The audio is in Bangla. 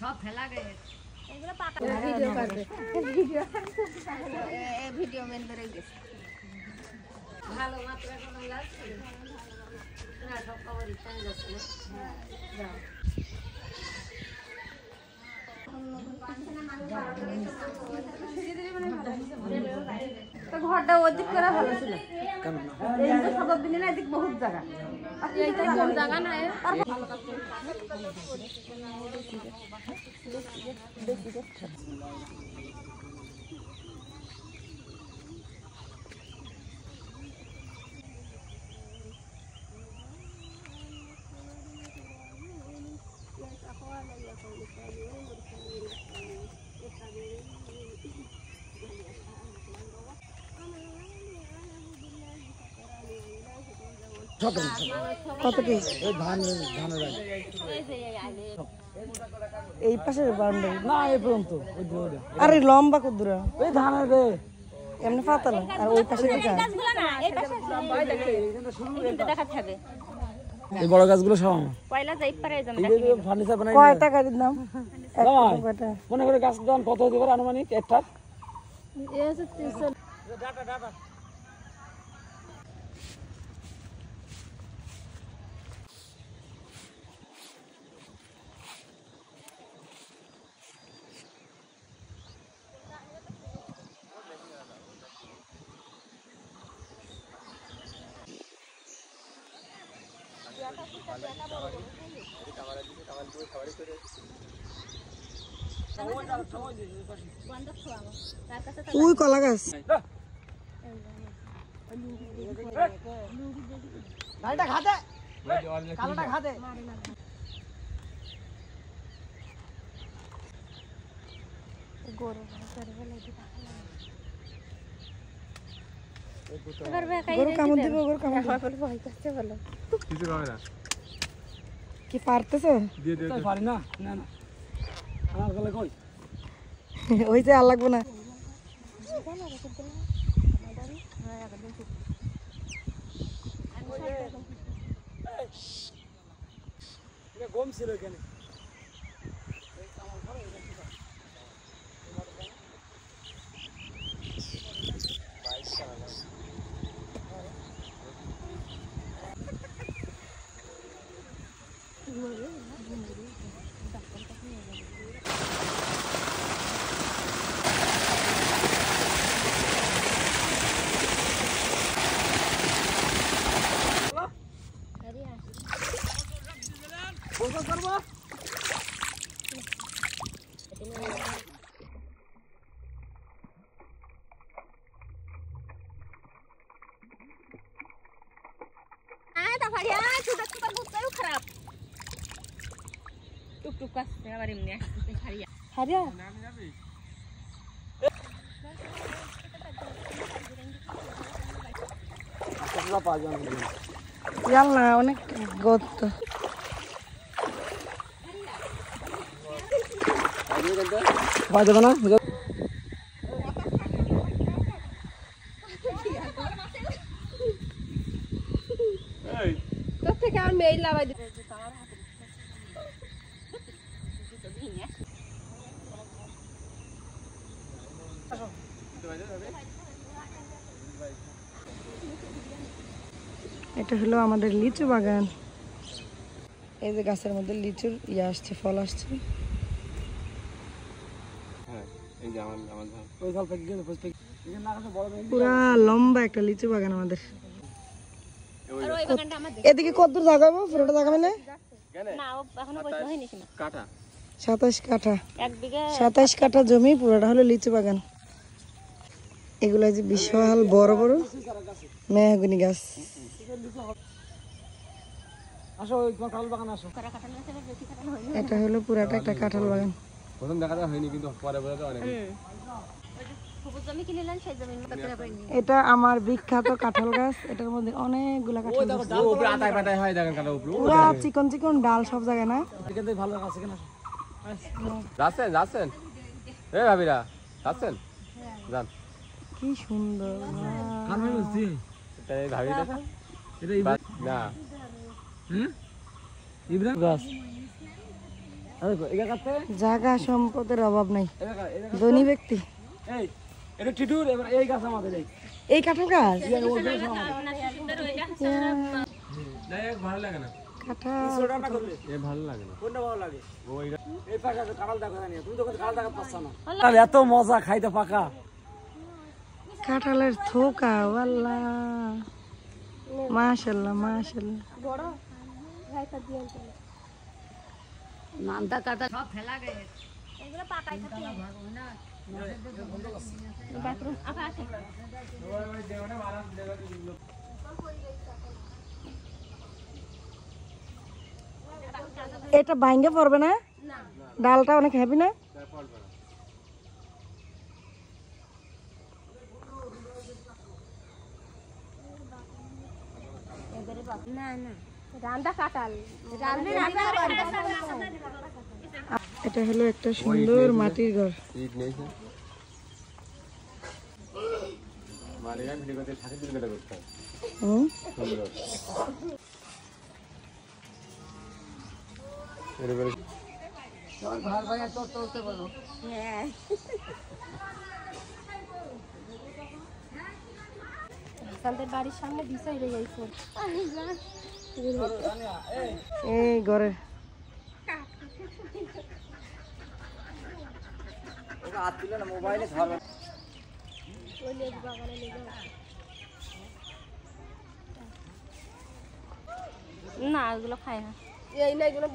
সব ফেলা গেছে এগুলো পাকা ভিডিও করবে ভিডিও মেন ধরে গেছে ভালো মাত্র কোনো লাগছে না সব কভারই চলে যাচ্ছে না তো ঘরটা ওদিক করে ভালো ছিল এই তো সদর দিনে না এদিক বহুত জায়গা এইটা কোন জায়গা না কত কি এই পাশে বাউন্ডারি না এই পর্যন্ত আরে লম্বা কত দূর ওই ধানের রে এমনি পাতল আর ওই পাশে দিকে এই বড় গাছগুলো সব পয়লা যাই পারে ফার্নিচার বানাই কয়টা গাড়ির দাম মনে করে গাছ দাম কত হতে পারে আনুমানিক একটা ওই কলা গাছ গাড়িটা খাতে কালোটা খাতে গরু কামড় দিবে গরু কামড় ভয় করছে বলো কিছু হবে না কি পারতেছো দিয়ে দিয়ে পারি না না না আমার গলে কই ওই যে আর লাগবে না গম ছিল এখানে খারাপ টুকটুক করছে আবার এমনি আসছে হারিয়া হারিয়া জানলা অনেক গর্ত পাওয়া যাবে না তোর থেকে আর মেইল লাগাই দিতে এটা হলো আমাদের লিচু বাগান এই যে গাছের মধ্যে লিচুর ইয়ে আসছে ফল আসছে পুরা লম্বা একটা লিচু বাগান আমাদের এদিকে কত দূর জাগাবো পুরোটা জাগাবে না 27 কাঠা 27 কাঠা জমি পুরোটা হলো লিচু বাগান এগুলা যে বিশাল বড় বড় মেহগনি গাছ এটা হলো পুরাটা একটা কাঁঠাল বাগান প্রথম দেখা হয়নি কিন্তু পরে বোঝা অনেক এটা আমার বিখ্যাত কাঁঠাল গাছ এটার মধ্যে অনেকগুলা কাঁঠাল পুরা চিকন চিকন ডাল সব জায়গায় না যাচ্ছেন এ ভাবিরা যাচ্ছেন যান কি সুন্দর ভাবি না ইব্রাহিম গাছ আরে এগা কাটতে জায়গা সম্পদের অভাব নাই, এগা ধনী ব্যক্তি। এই এটা টিটুর এবার এই গাছ আমাদের এই কাঁঠাল গাছ এই ওই গাছ আমাদের না এক ভালো লাগে না, কাঁঠাল ছোট না করলে এ ভালো লাগে না। কোনটা ভালো লাগে ওই এই পাকা কাঁঠাল দেখা জানি তুমি তো কাঁঠাল দেখা পাচ্ছ না কাঁঠাল এত মজা খাইতে পাকা কাঁঠালের থোকা, আল্লাহ মাশাআল্লাহ মাশাআল্লাহ। নামটা কাটা সব ফেলা গেছে। এটা ভাঙ্গে পড়বে না, ডালটা অনেক হেভি না? এটা হলো একটা সুন্দর মাটির ঘর। ইট নেইছে মালিকা ভিডিও করতে থাকে দিন কেটে করতে সুন্দর এরপরে চল ঘর ভাড়া তো তুলতে বলো। হ্যাঁ বাড়ির সামনে বিষয় রয়ে গেছে এই ঘরে মোবাইলে না, এগুলো খায় না। এই না এগুলো